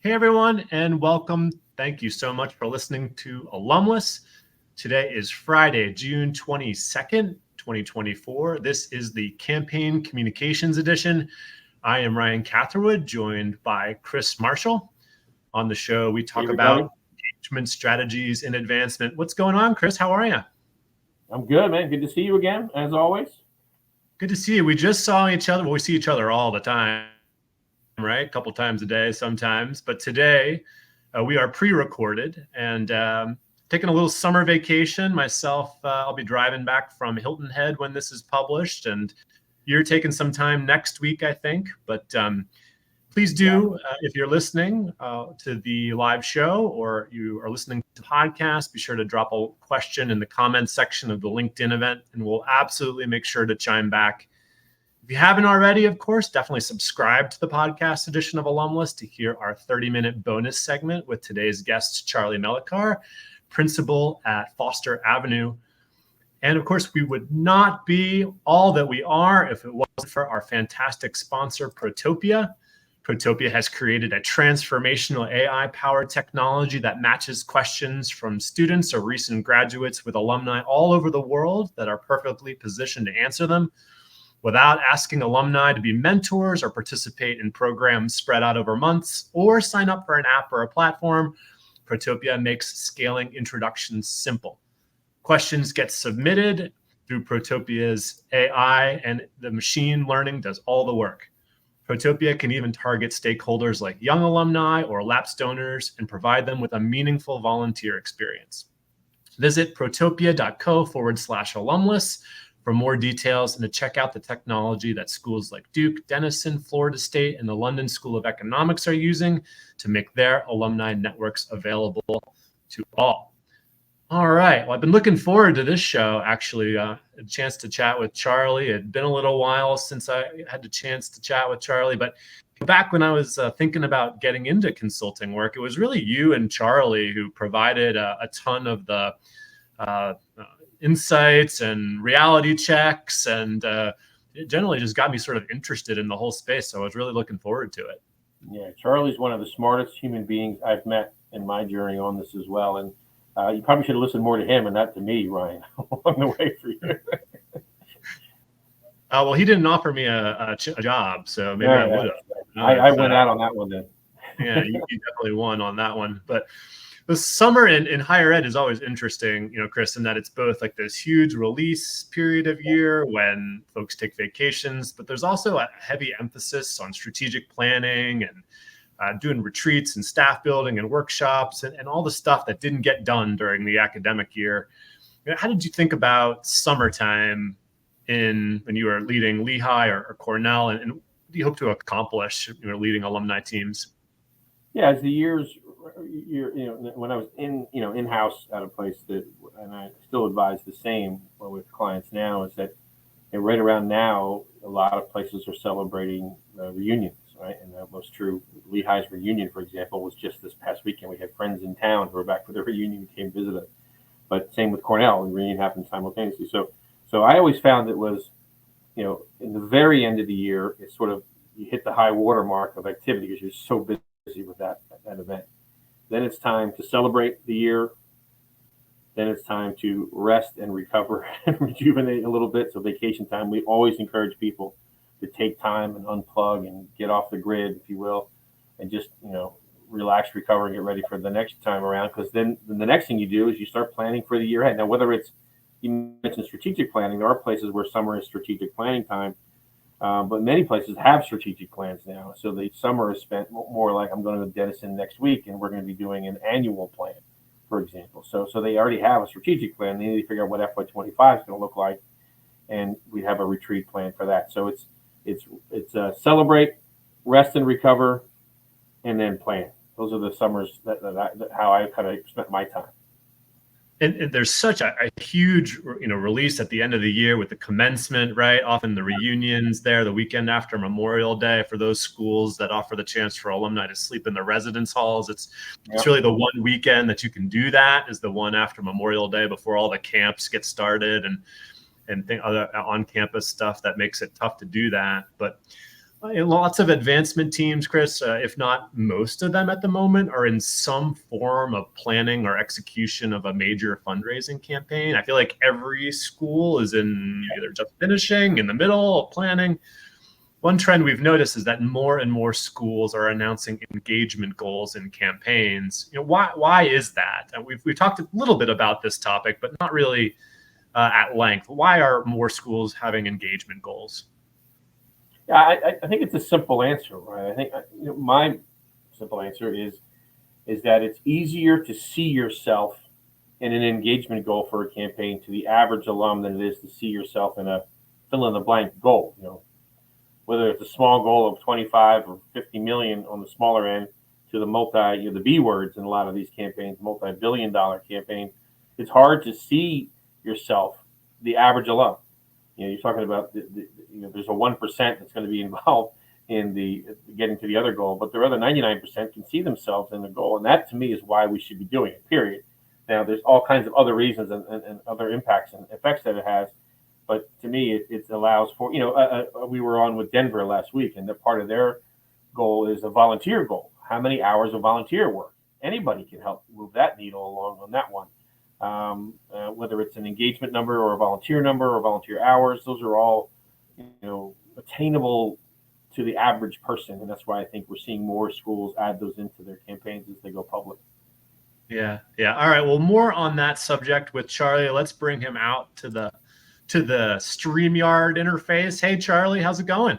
Hey everyone, and welcome. Thank you so much for listening to Alumless. Today is Friday, June 22nd, 2024. This is the Campaign Communications Edition. I am Ryan Catherwood, joined by Chris Marshall. On the show, we talk about engagement strategies in advancement. What's going on, Chris? How are you? I'm good, man. Good to see you again, as always. Good to see you. We just saw each other. Well, we see each other all the time, right? A couple times a day sometimes. But today we are pre-recorded and taking a little summer vacation. Myself, I'll be driving back from Hilton Head when this is published. And you're taking some time next week, I think. But please do, if you're listening to the live show or you are listening to the podcast, be sure to drop a question in the comments section of the LinkedIn event, and we'll absolutely make sure to chime back. If you haven't already, of course, definitely subscribe to the podcast edition of Alumless to hear our 30-minute bonus segment with today's guest, Charlie Melichar, principal at Foster Avenue. And of course, we would not be all that we are if it wasn't for our fantastic sponsor, Protopia. Protopia has created a transformational AI-powered technology that matches questions from students or recent graduates with alumni all over the world that are perfectly positioned to answer them without asking alumni to be mentors or participate in programs spread out over months or sign up for an app or a platform. Protopia makes scaling introductions simple. Questions get submitted through Protopia's AI, and the machine learning does all the work. Protopia can even target stakeholders like young alumni or lapsed donors and provide them with a meaningful volunteer experience. Visit protopia.co/alumless for more details and to check out the technology that schools like Duke, Denison, Florida State, and the London School of Economics are using to make their alumni networks available to all. All right. Well, I've been looking forward to this show, actually. A chance to chat with Charlie. It had been a little while since I had the chance to chat with Charlie, but back when I was thinking about getting into consulting work, it was really you and Charlie who provided a ton of the insights and reality checks, and it generally just got me sort of interested in the whole space. So I was really looking forward to it. Yeah, Charlie's one of the smartest human beings I've met in my journey on this as well. And you probably should have listened more to him and not to me, Ryan, along the way for you. Well, he didn't offer me a job, so maybe I would have. I went out on that one then. Yeah, you definitely won on that one. But the summer in higher ed is always interesting, Chris, in that it's both like this huge release period of year when folks take vacations, but there's also a heavy emphasis on strategic planning and doing retreats and staff building and workshops and all the stuff that didn't get done during the academic year. How did you think about summertime when you were leading Lehigh or Cornell, and what do you hope to accomplish leading alumni teams? Yeah, as the years, when I was in-house at a place and I still advise the same with clients now, is that right around now, a lot of places are celebrating reunions, right? And that was true. Lehigh's reunion, for example, was just this past weekend. We had friends in town who were back for their reunion who came visit us. But same with Cornell, the reunion happened simultaneously. So I always found it was, in the very end of the year, it's sort of, you hit the high water mark of activity because you're so busy with that event. Then it's time to celebrate the year. Then it's time to rest and recover and rejuvenate a little bit. So vacation time, we always encourage people to take time and unplug and get off the grid, if you will, and just, relax, recover, and get ready for the next time around. Because then the next thing you do is you start planning for the year ahead. Now, whether it's, you mentioned strategic planning, there are places where summer is strategic planning time. But many places have strategic plans now. So the summer is spent more like, I'm going to Denison next week and we're going to be doing an annual plan, for example. So they already have a strategic plan. They need to figure out what FY25 is going to look like. And we have a retreat plan for that. So it's celebrate, rest and recover, and then plan. Those are the summers how I kind of spent my time. And there's such a huge, release at the end of the year with the commencement, right? Often the reunions there, the weekend after Memorial Day for those schools that offer the chance for alumni to sleep in the residence halls. It's really the one weekend that you can do that is the one after Memorial Day before all the camps get started and other on-campus stuff that makes it tough to do that. But Lots of advancement teams, Chris, if not most of them at the moment, are in some form of planning or execution of a major fundraising campaign. I feel like every school is in either just finishing, in the middle, of planning. One trend we've noticed is that more and more schools are announcing engagement goals in campaigns. Why is that? And we've talked a little bit about this topic, but not really at length. Why are more schools having engagement goals? Yeah, I think it's a simple answer, right? I think my simple answer is that it's easier to see yourself in an engagement goal for a campaign to the average alum than it is to see yourself in a fill in the blank goal. Whether it's a small goal of 25 or 50 million on the smaller end to the the B words in a lot of these campaigns, multi-billion-dollar campaigns, it's hard to see yourself, the average alum. You're talking about there's a 1% that's going to be involved in the getting to the other goal, but the other 99% can see themselves in the goal, and that to me is why we should be doing it. Period. Now, there's all kinds of other reasons and other impacts and effects that it has, but to me, it allows for we were on with Denver last week, and that part of their goal is a volunteer goal. How many hours of volunteer work? Anybody can help move that needle along on that one. Whether it's an engagement number or a volunteer number or volunteer hours, those are all attainable to the average person, and that's why I think we're seeing more schools add those into their campaigns as they go public. Yeah. All right. Well, more on that subject with Charlie. Let's bring him out to the StreamYard interface. Hey, Charlie, how's it going?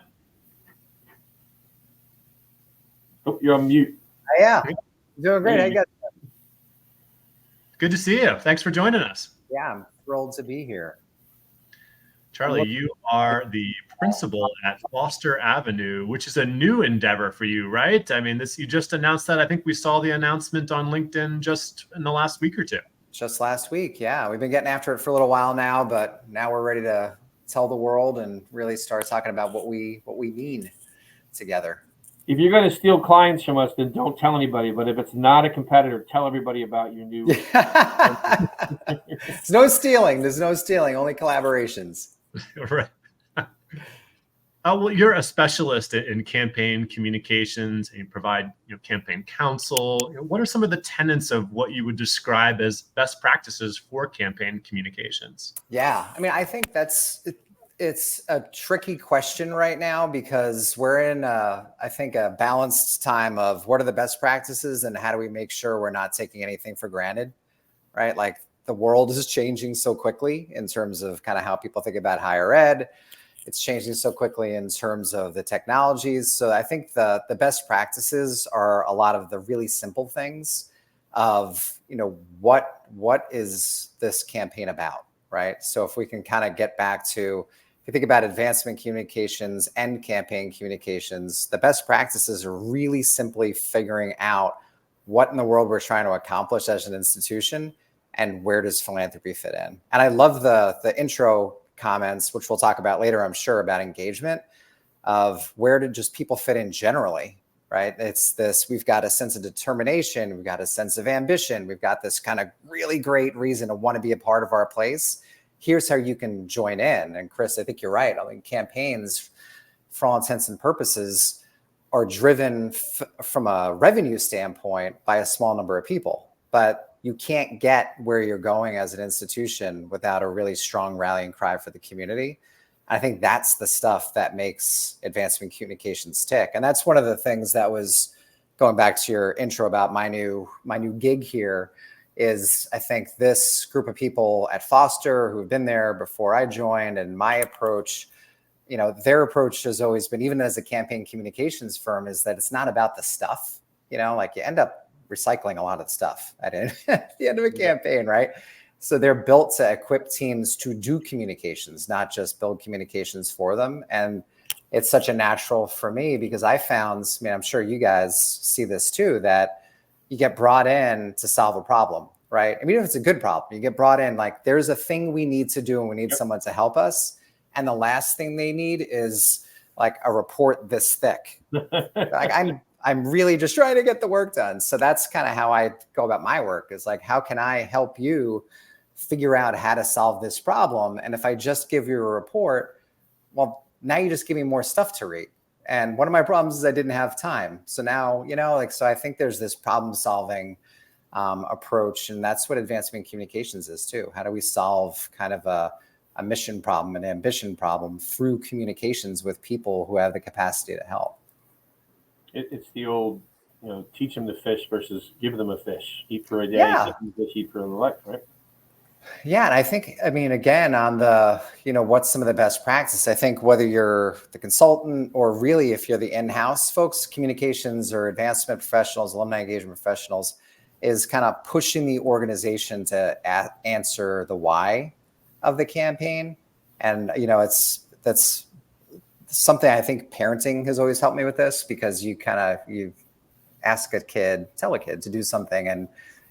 Oh, you're on mute. I am. Doing great. How you guys? Good to see you. Thanks for joining us. Yeah, I'm thrilled to be here. Charlie, you are the principal at Foster Avenue, which is a new endeavor for you, right? I mean, you just announced that. I think we saw the announcement on LinkedIn just in the last week or two. Just last week, yeah. We've been getting after it for a little while now, but now we're ready to tell the world and really start talking about what we mean together. If you're going to steal clients from us, then don't tell anybody. But if it's not a competitor, tell everybody about your new. There's no stealing. There's no stealing. Only collaborations. Right. Well, you're a specialist in campaign communications, and you provide campaign counsel. What are some of the tenets of what you would describe as best practices for campaign communications? Yeah, I mean, I think it's a tricky question right now because we're in, I think, a balanced time of what are the best practices and how do we make sure we're not taking anything for granted, right? Like the world is changing so quickly in terms of kind of how people think about higher ed. It's changing so quickly in terms of the technologies. So I think the best practices are a lot of the really simple things of, what is this campaign about, right? So if we can kind of get back to, if you think about advancement communications and campaign communications, the best practices are really simply figuring out what in the world we're trying to accomplish as an institution and where does philanthropy fit in. And I love the intro comments, which we'll talk about later, I'm sure, about engagement, of where do just people fit in generally, right? It's this, we've got a sense of determination, we've got a sense of ambition, we've got this kind of really great reason to want to be a part of our place. Here's how you can join in. And Chris, I think you're right. I mean, campaigns, for all intents and purposes, are driven from a revenue standpoint by a small number of people. But you can't get where you're going as an institution without a really strong rallying cry for the community. I think that's the stuff that makes advancement communications tick. And that's one of the things that was going back to your intro about my new gig here is I think this group of people at Foster who've been there before I joined, and my approach, their approach has always been, even as a campaign communications firm, is that it's not about the stuff, like you end up recycling a lot of the stuff at the end of a campaign, right? So they're built to equip teams to do communications, not just build communications for them. And it's such a natural for me because I found, I'm sure you guys see this too, that you get brought in to solve a problem, right? I mean, if it's a good problem, you get brought in, like there's a thing we need to do and we need someone to help us. And the last thing they need is like a report this thick. Like I'm really just trying to get the work done. So that's kind of how I go about my work, is like, how can I help you figure out how to solve this problem? And if I just give you a report, well, now you just give me more stuff to read, And one of my problems is I didn't have time. So now, so I think there's this problem solving approach. And that's what advancement communications is too. How do we solve kind of a mission problem, an ambition problem through communications with people who have the capacity to help? It's the old, teach them to fish versus give them a fish. Eat for a day, Yeah. fish, eat for a life, right? Yeah. And I think, again, on the, what's some of the best practice? I think whether you're the consultant or really if you're the in-house folks, communications or advancement professionals, alumni engagement professionals, is kind of pushing the organization to answer the why of the campaign. And, that's something I think parenting has always helped me with this, because you ask a kid, tell a kid to do something, and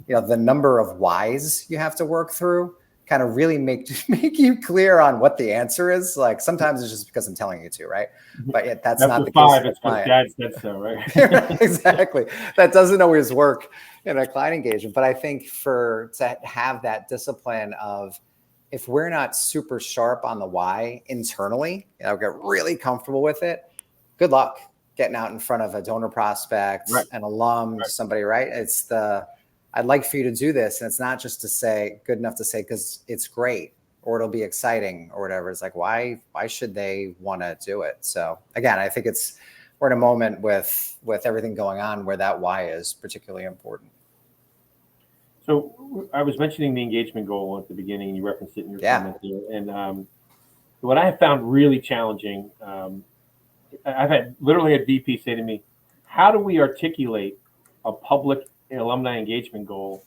the number of whys you have to work through kind of really make you clear on what the answer is. Like sometimes it's just because I'm telling you to, right? But that's not the case. It's because Dad said so, right? Exactly. That doesn't always work in a client engagement. But I think to have that discipline of, if we're not super sharp on the why internally, get really comfortable with it, good luck getting out in front of a donor prospect, right. an alum, right. somebody, right? I'd like for you to do this. And it's not just good enough to say, because it's great or it'll be exciting or whatever. It's like, why should they want to do it? So again, I think we're in a moment with everything going on where that why is particularly important. So I was mentioning the engagement goal at the beginning, and you referenced it in your comment here. And what I have found really challenging, I've literally had VP say to me, how do we articulate a public alumni engagement goal?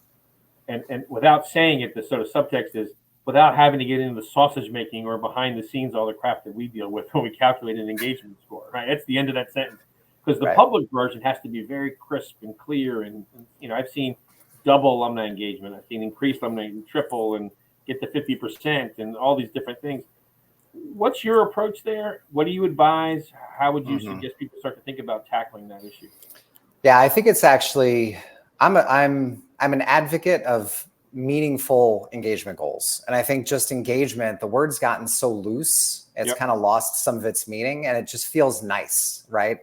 And without saying it, the sort of subtext is, without having to get into the sausage making or behind the scenes, all the crap that we deal with when we calculate an engagement score, right? That's the end of that sentence. Because the public version has to be very crisp and clear. And I've seen double alumni engagement. I've seen increased alumni, triple, and get to 50%, and all these different things. What's your approach there? What do you advise? How would you suggest people start to think about tackling that issue? Yeah, I think it's actually, I'm an advocate of meaningful engagement goals. And I think just engagement, the word's gotten so loose, it's kind of lost some of its meaning, and it just feels nice, right?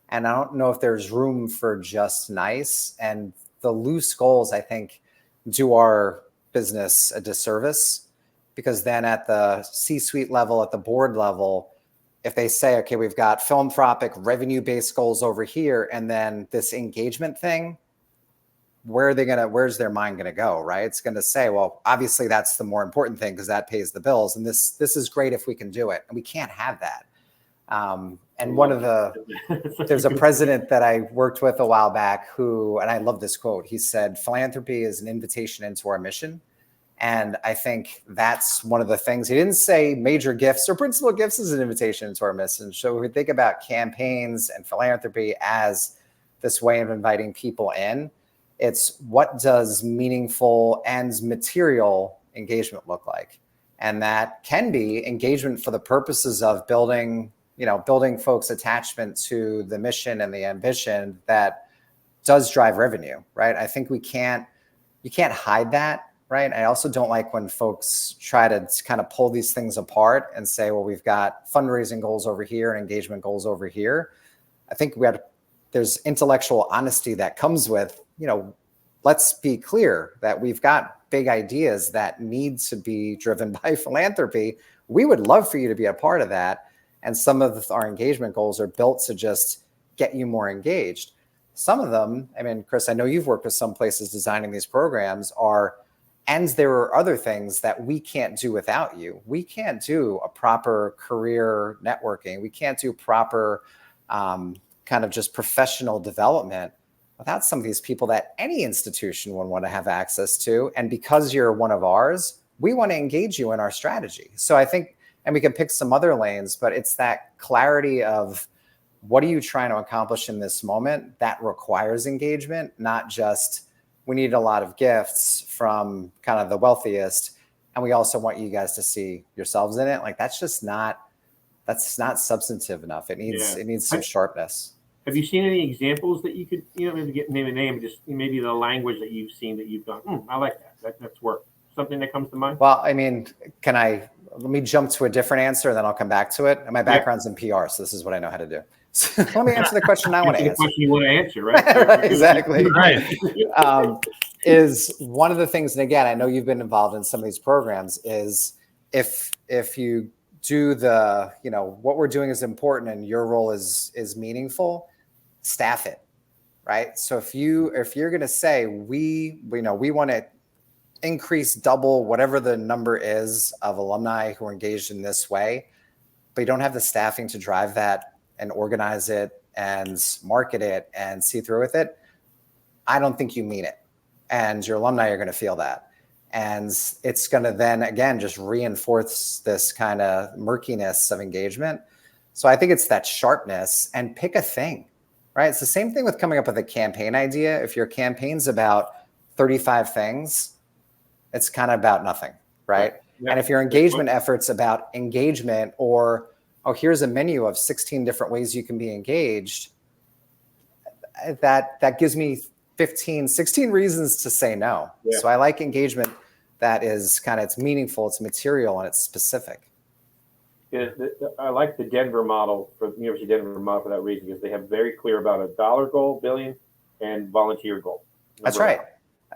And I don't know if there's room for just nice. And the loose goals, I think, do our business a disservice, because then at the C-suite level, at the board level, if they say, okay, we've got philanthropic revenue-based goals over here, and then this engagement thing, where's their mind going to go, right? It's going to say, well, obviously that's the more important thing because that pays the bills. And this is great if we can do it. And we can't have that. And there's a president that I worked with a while back and I love this quote. He said, philanthropy is an invitation into our mission. And I think that's one of the things. He didn't say major gifts or principal gifts is an invitation into our mission. So we think about campaigns and philanthropy as this way of inviting people in. It's what does meaningful and material engagement look like? And that can be engagement for the purposes of building folks' attachment to the mission and the ambition that does drive revenue, right? I think you can't hide that. Right. I also don't like when folks try to kind of pull these things apart and say, well, we've got fundraising goals over here and engagement goals over here. I think there's intellectual honesty that comes with, let's be clear that we've got big ideas that need to be driven by philanthropy. We would love for you to be a part of that. And some of our engagement goals are built to just get you more engaged. Some of them, Chris, I know you've worked with some places designing these programs and there are other things that we can't do without you. We can't do a proper career networking. We can't do proper kind of just professional development without some of these people that any institution would want to have access to. And because you're one of ours, we want to engage you in our strategy. So I think, and we can pick some other lanes, but it's that clarity of what are you trying to accomplish in this moment that requires engagement, not just we need a lot of gifts from kind of the wealthiest, and we also want you guys to see yourselves in it. Like that's not substantive enough. It needs some sharpness. Have you seen any examples that you could, maybe name a name, just maybe the language that you've seen that you've done? I like that. That's work. Something that comes to mind? Well, let me jump to a different answer and then I'll come back to it. And my background's in PR, so this is what I know how to do. So let me answer the question I want to The answer. question you want to answer, right? Right, exactly. Right. Is one of the things, and again, I know you've been involved in some of these programs, is if you do the, what we're doing is important and your role is meaningful, staff it, right? So if you're going to say we want to increase double whatever the number is of alumni who are engaged in this way, but you don't have the staffing to drive that and organize it and market it and see through with it, I don't think you mean it. And your alumni are going to feel that. And it's going to then, again, just reinforce this kind of murkiness of engagement. So I think it's that sharpness, and pick a thing, right? It's the same thing with coming up with a campaign idea. If your campaign's about 35 things, it's kind of about nothing, right? Yeah. And if your engagement effort's about engagement, or, oh, here's a menu of 16 different ways you can be engaged, that gives me 16 reasons to say no. Yeah. So I like engagement that is it's meaningful, it's material, and it's specific. Yeah, I like the Denver model for the University of Denver model for that reason, because they have very clear about a dollar goal, billion, and volunteer goal. That's right.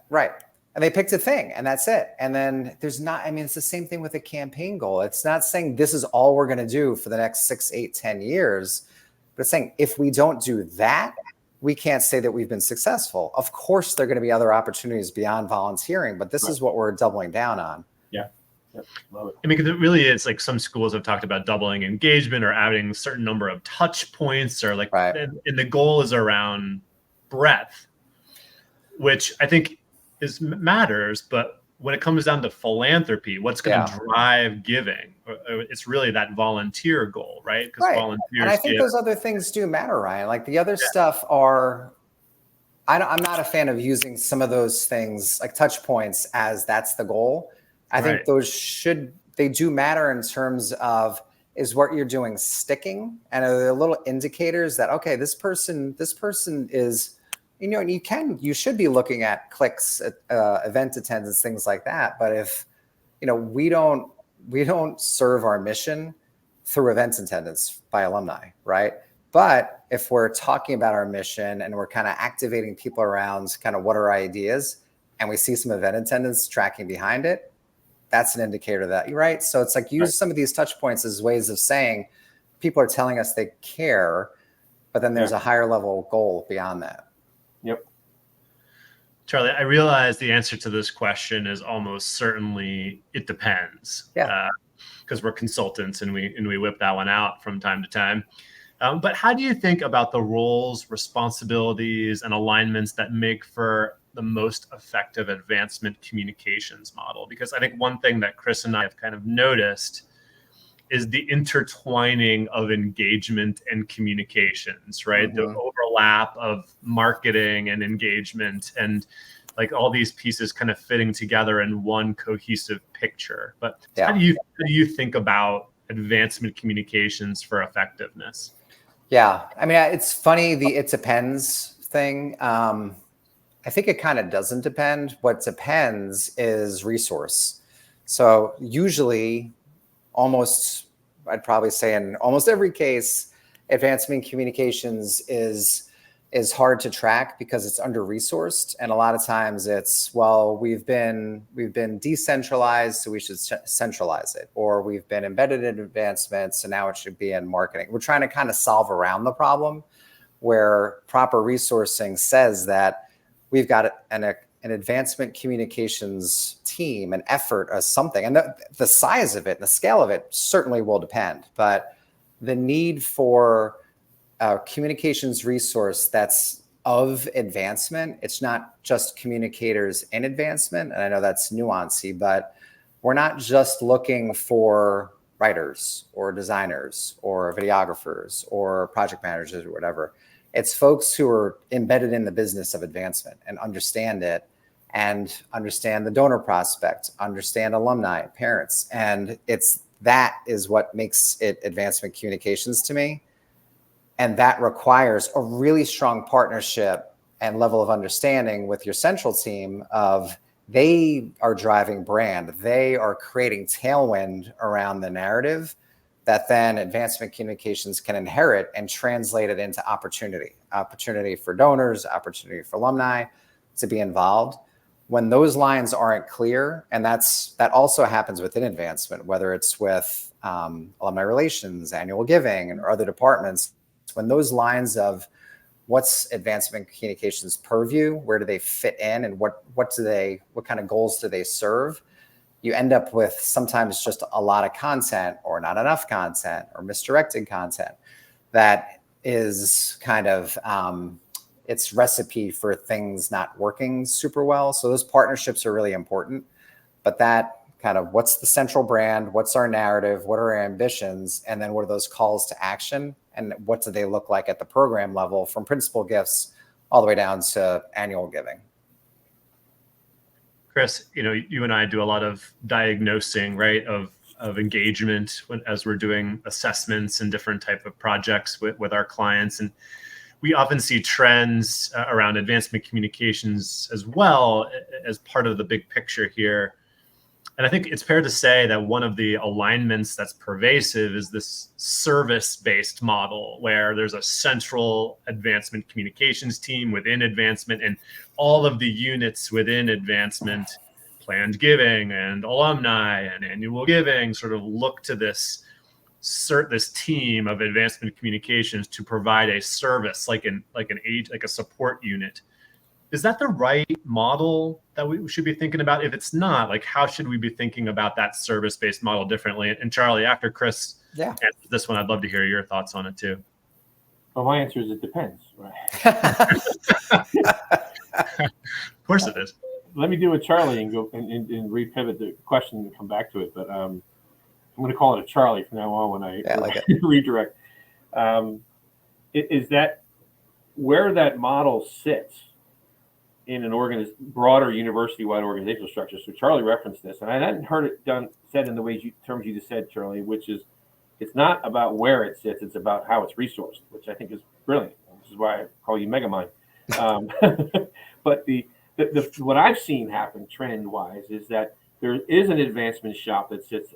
Right. And they picked a thing, and that's it. And then it's the same thing with a campaign goal. It's not saying this is all we're going to do for the next 6, 8, 10 years, but it's saying if we don't do that, we can't say that we've been successful. Of course, there are going to be other opportunities beyond volunteering, but this is what we're doubling down on. Yeah. Yep. Love it. I mean, because it really is like some schools have talked about doubling engagement or adding a certain number of touch points, or like, right. And the goal is around breadth, which I think matters. But when it comes down to philanthropy, what's going to drive giving? It's really that volunteer goal, right? Because volunteers. And I think those other things do matter, Ryan. Like the other stuff are, I'm not a fan of using some of those things like touch points as that's the goal. I think they do matter in terms of, is what you're doing sticking? And are there little indicators that, okay, this person is, and you should be looking at clicks, event attendance, things like that. But if, we don't serve our mission through event attendance by alumni, right? But if we're talking about our mission and we're kind of activating people around kind of what are our ideas, and we see some event attendance tracking behind it, that's an indicator that you're right. So it's like use some of these touch points as ways of saying people are telling us they care, but then there's a higher level goal beyond that. Yep. Charlie, I realize the answer to this question is almost certainly it depends. Yeah. Because we're consultants and we whip that one out from time to time. But how do you think about the roles, responsibilities, and alignments that make for the most effective advancement communications model? Because I think one thing that Chris and I have kind of noticed is the intertwining of engagement and communications, right? Mm-hmm. The overlap of marketing and engagement, and like all these pieces kind of fitting together in one cohesive picture. But how do you think about advancement communications for effectiveness? Yeah, I mean, it's funny, it depends thing. I think it kind of doesn't depend. What depends is resource. So usually, I'd probably say in almost every case, advancement communications is hard to track because it's under-resourced. And a lot of times it's, well, we've been decentralized, so we should centralize it. Or we've been embedded in advancement, so now it should be in marketing. We're trying to kind of solve around the problem, where proper resourcing says that we've got an advancement communications team, an effort, or something. And the size of it, the scale of it certainly will depend. But the need for a communications resource that's of advancement, it's not just communicators in advancement. And I know that's nuancy, but we're not just looking for writers or designers or videographers or project managers or whatever. It's folks who are embedded in the business of advancement and understand it, and understand the donor prospect, understand alumni, parents. And that is what makes it advancement communications to me. And that requires a really strong partnership and level of understanding with your central team of, they are driving brand. They are creating tailwind around the narrative, that then advancement communications can inherit and translate it into opportunity for donors, opportunity for alumni to be involved. When those lines aren't clear, and that also happens within advancement, whether it's with alumni relations, annual giving, or other departments, when those lines of what's advancement communications purview, where do they fit in, and what kind of goals do they serve, you end up with sometimes just a lot of content or not enough content or misdirected content that is kind of it's recipe for things not working super well. So those partnerships are really important, but that kind of what's the central brand, what's our narrative, what are our ambitions, and then what are those calls to action, and what do they look like at the program level from principal gifts all the way down to annual giving. Chris, you and I do a lot of diagnosing, right, of engagement as we're doing assessments and different type of projects with our clients. And we often see trends around advancement communications as well as part of the big picture here. And I think it's fair to say that one of the alignments that's pervasive is this service-based model where there's a central advancement communications team within advancement, and all of the units within advancement, planned giving and alumni and annual giving, sort of look to this team of advancement communications to provide a service like a support unit. Is that the right model that we should be thinking about? If it's not, like, how should we be thinking about that service-based model differently? And Charlie, after Chris answers this one, I'd love to hear your thoughts on it too. Well, my answer is it depends, right? Of course it is. Let me do a Charlie and go and repivot the question and come back to it. But I'm going to call it a Charlie from now on when I redirect. Is that where that model sits in an broader university-wide organizational structure? So Charlie referenced this, and I hadn't heard it said in the terms you just said, Charlie, which is it's not about where it sits, it's about how it's resourced, which I think is brilliant. This is why I call you Megamind. But what I've seen happen trend-wise is that there is an advancement shop that sits,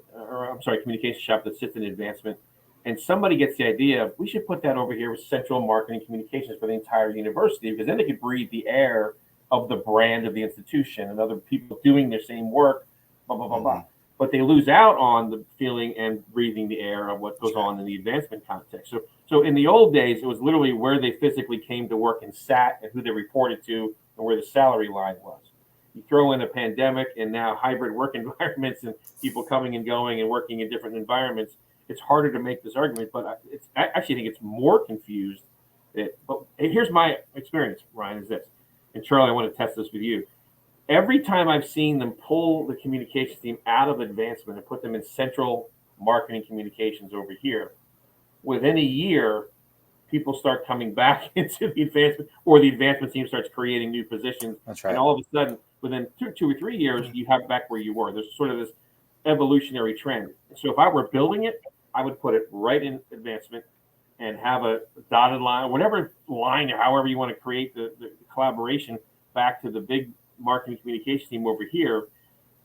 communication shop that sits in advancement, and somebody gets the idea, we should put that over here with central marketing communications for the entire university, because then they could breathe the air of the brand of the institution and other people doing their same work, blah, blah, blah, blah. But they lose out on the feeling and breathing the air of what goes on in the advancement context. So in the old days, it was literally where they physically came to work and sat and who they reported to and where the salary line was. You throw in a pandemic and now hybrid work environments and people coming and going and working in different environments, it's harder to make this argument, but I actually think it's more confused. But here's my experience, Ryan, is this. And Charlie, I want to test this with you. Every time I've seen them pull the communications team out of advancement and put them in central marketing communications over here, within a year, people start coming back into the advancement, or the advancement team starts creating new positions. That's right. And all of a sudden, within two or 3 years, you have back where you were. There's sort of this evolutionary trend. So if I were building it, I would put it right in advancement and have a dotted line, whatever line or however you want to create the collaboration back to the big marketing communication team over here.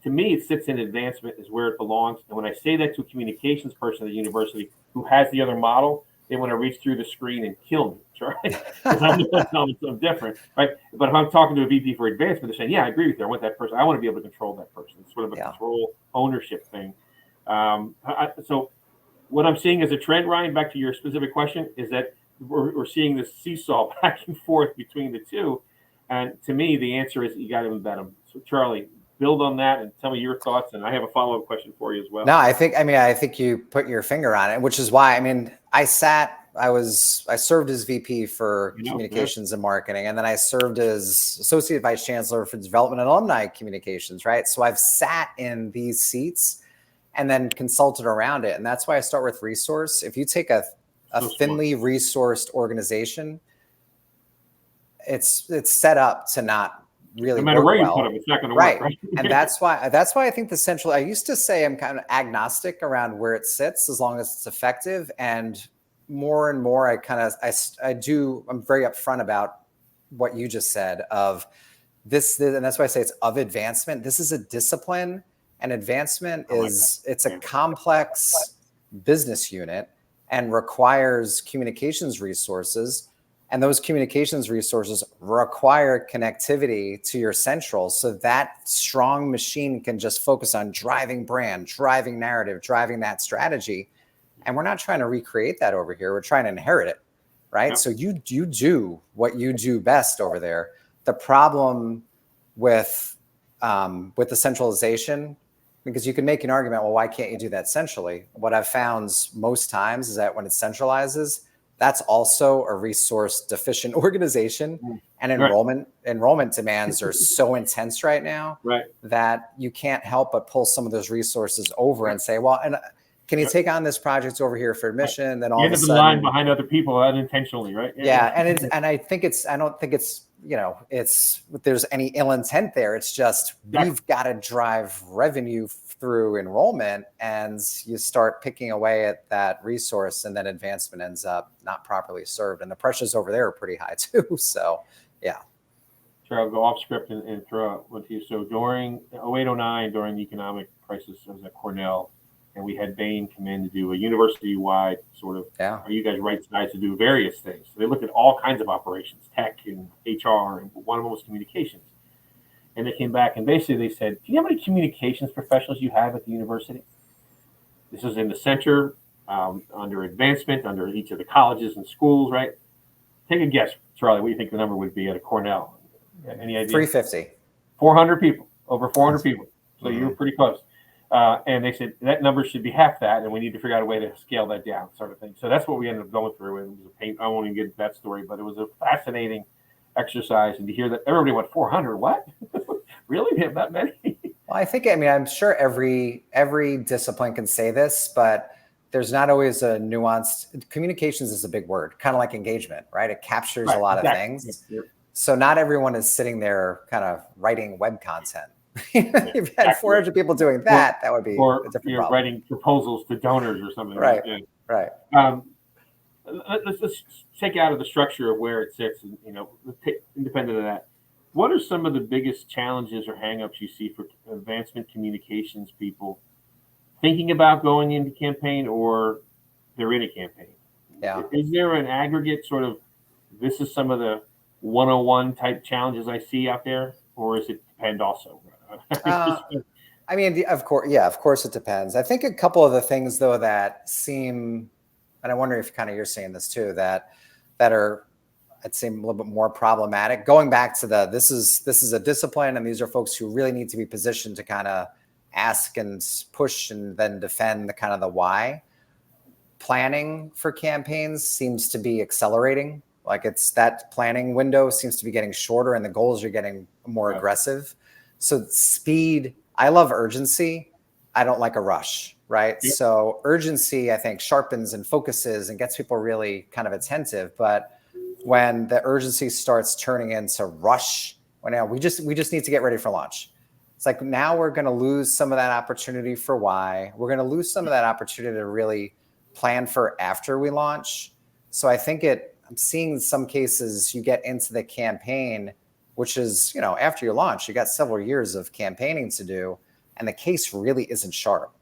To me, it sits in advancement is where it belongs. And when I say that to a communications person at the university who has the other model, they want to reach through the screen and kill me, right? Because I'm different, right? But if I'm talking to a VP for advancement, they're saying, yeah, I agree with you. I want that person. I want to be able to control that person. It's sort of a control ownership thing. So what I'm seeing as a trend, Ryan, back to your specific question, is that we're seeing this seesaw back and forth between the two. And to me, the answer is you got to embed them. So Charlie, build on that and tell me your thoughts. And I have a follow-up question for you as well. No, I think you put your finger on it, which is why, I served as VP for communications and marketing, and then I served as associate vice chancellor for development and alumni communications, right? So I've sat in these seats and then consulted around it. And that's why I start with resource. If you take a thinly resourced organization, it's set up to not really no matter work where you well. put them, it's not going to Right. work. Right. And that's why I think the central, I used to say I'm kind of agnostic around where it sits as long as it's effective. And more and more, I'm very upfront about what you just said of this, and that's why I say it's of advancement. This is a discipline, and advancement it's a complex business unit and requires communications resources. And those communications resources require connectivity to your central, so that strong machine can just focus on driving brand, driving narrative, driving that strategy. And we're not trying to recreate that over here. We're trying to inherit it, right? Yep. So you do what you do best over there. The problem with the centralization, because you can make an argument, well, why can't you do that centrally? What I've found most times is that when it centralizes, that's also a resource deficient organization, and enrollment demands are so intense right now that you can't help but pull some of those resources over and say, well, and can you take on this project over here for admission? Then all of a sudden, line behind other people unintentionally, right? Yeah, and I don't think it's there's any ill intent there. It's just we've got to drive revenue through enrollment, and you start picking away at that resource, and then advancement ends up not properly served, and the pressures over there are pretty high too. So, yeah. Sure, I'll go off script and throw out with you. So during 0809, during the economic crisis, I was at Cornell, and we had Bain come in to do a university-wide sort of, are you guys right size to do various things? So they looked at all kinds of operations, tech and HR, and one of them was communications. And they came back and basically they said, do you know how many communications professionals you have at the university? This is in the center, under advancement, under each of the colleges and schools, right? Take a guess, Charlie, what do you think the number would be at a Cornell? Any idea? 350. 400 people, over 400 people. So you're pretty close. And they said that number should be half that, and we need to figure out a way to scale that down, sort of thing. So that's what we ended up going through. It was a pain. I won't even get into that story, but it was a fascinating exercise. And to hear that everybody went 400, what? Really? We have that many? Well, I'm sure every discipline can say this, but there's not always a nuanced. Communications is a big word, kind of like engagement, right? It captures a lot of things. Yep. So not everyone is sitting there kind of writing web content. If you had 400 people doing that, that would be a different problem. Writing proposals to donors or something. Right. Right. Let's take out of the structure of where it sits, and independent of that, what are some of the biggest challenges or hangups you see for advancement communications people thinking about going into campaign, or they're in a campaign? Yeah. Is there an aggregate sort of, this is some of the 101 type challenges I see out there, or is it depend also? Of course it depends. I think a couple of the things though that seem, and I wonder if you're seeing this too, that are, I'd say, a little bit more problematic. Going back to this is a discipline, and these are folks who really need to be positioned to kind of ask and push and then defend the kind of the why. Planning for campaigns seems to be accelerating. Like it's that planning window seems to be getting shorter, and the goals are getting more aggressive. So speed, I love urgency. I don't like a rush, right? Yep. So urgency, I think, sharpens and focuses and gets people really kind of attentive. But when the urgency starts turning into rush, we just need to get ready for launch. It's like now we're going to lose some of that opportunity for why. We're going to lose some of that opportunity to really plan for after we launch. So I think I'm seeing in some cases you get into the campaign, which is, after your launch, you got several years of campaigning to do, and the case really isn't sharp.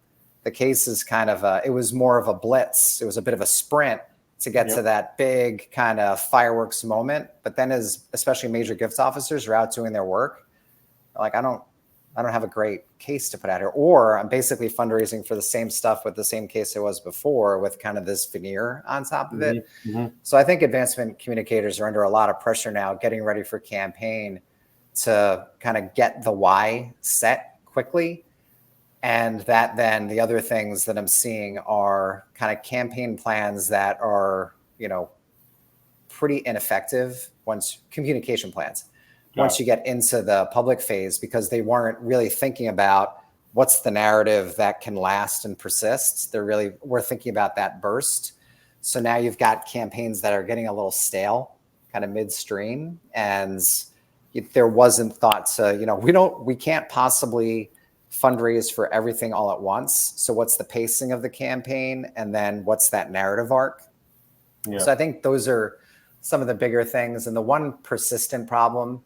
The case is kind of it was more of a blitz. It was a bit of a sprint to get to that big kind of fireworks moment. But then especially major gift officers are out doing their work, like, I don't have a great case to put out here, or I'm basically fundraising for the same stuff with the same case it was before, with kind of this veneer on top of it. Mm-hmm. So I think advancement communicators are under a lot of pressure now, getting ready for campaign, to kind of get the why set quickly. And that then the other things that I'm seeing are kind of campaign plans that are, pretty ineffective communication plans. Once you get into the public phase, because they weren't really thinking about what's the narrative that can last and persist. We're thinking about that burst. So now you've got campaigns that are getting a little stale, kind of midstream, and there wasn't thought to, we can't possibly fundraise for everything all at once. So what's the pacing of the campaign, and then what's that narrative arc? Yeah. So I think those are some of the bigger things. And the one persistent problem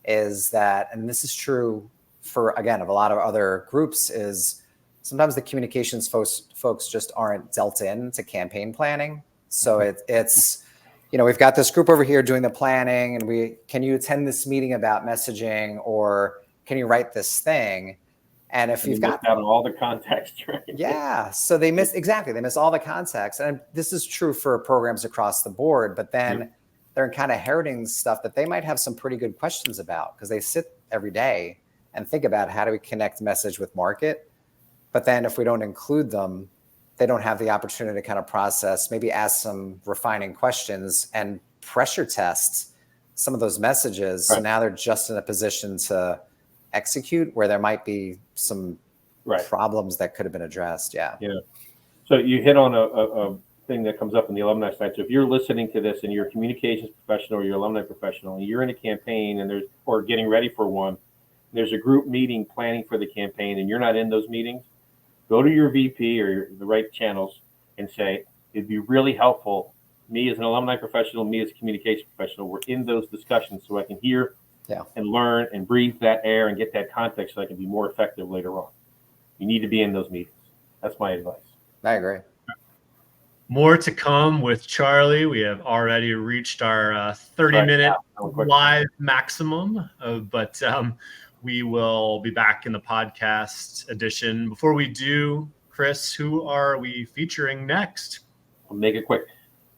is that, and this is true for, again, of a lot of other groups, is sometimes the communications folks just aren't dealt into campaign planning. So it's, we've got this group over here doing the planning, and can you attend this meeting about messaging, or can you write this thing? And if you've got out all the context, right? Yeah. So they miss all the context. And this is true for programs across the board, but then they're kind of inheriting stuff that they might have some pretty good questions about, because they sit every day and think about how do we connect message with market. But then if we don't include them, they don't have the opportunity to kind of process, maybe ask some refining questions and pressure test some of those messages. Right. So now they're just in a position to execute where there might be some problems that could have been addressed. Yeah. So you hit on a thing that comes up in the alumni side. So if you're listening to this and you're a communications professional or you're alumni professional and you're in a campaign or getting ready for one, there's a group meeting planning for the campaign and you're not in those meetings, go to your VP or the right channels and say, it'd be really helpful, me as an alumni professional, me as a communications professional, we're in those discussions so I can hear and learn and breathe that air and get that context so I can be more effective later on. You need to be in those meetings. That's my advice. I agree. More to come with Charlie. We have already reached our 30-minute live maximum, but we will be back in the podcast edition. Before we do, Chris, who are we featuring next? I'll make it quick.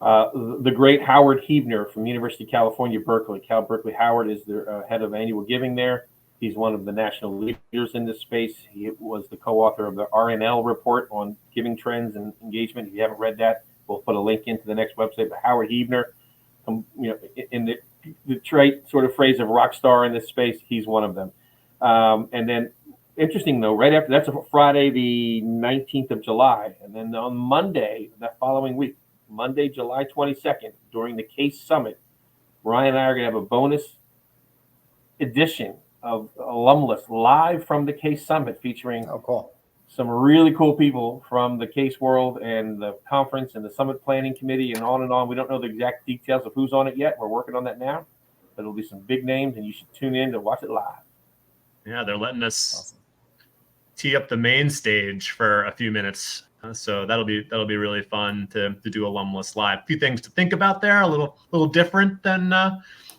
The great Howard Hebner from University of California, Berkeley. Cal Berkeley Howard is the head of annual giving there. He's one of the national leaders in this space. He was the co-author of the RNL report on giving trends and engagement. If you haven't read that, we'll put a link into the next website. But Howard Hebner, in the Detroit sort of phrase of rock star in this space, he's one of them. And then, interesting though, right after that's a Friday, the 19th of July, and then on Monday, that following week, Monday, July 22nd, during the Case Summit, Ryan and I are going to have a bonus edition of Alumless live from the Case Summit, featuring some really cool people from the case world and the conference and the summit planning committee and on and on. We don't know the exact details of who's on it yet. We're working on that now, but it'll be some big names, and you should tune in to watch it live. Yeah, they're letting us tee up the main stage for a few minutes. So that'll be really fun to do Alumless live. A few things to think about there, a little different than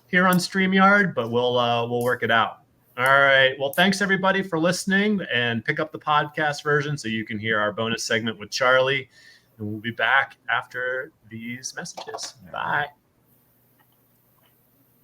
here on StreamYard, but we'll work it out. All right. Well, thanks everybody for listening, and pick up the podcast version so you can hear our bonus segment with Charlie. And we'll be back after these messages. Bye.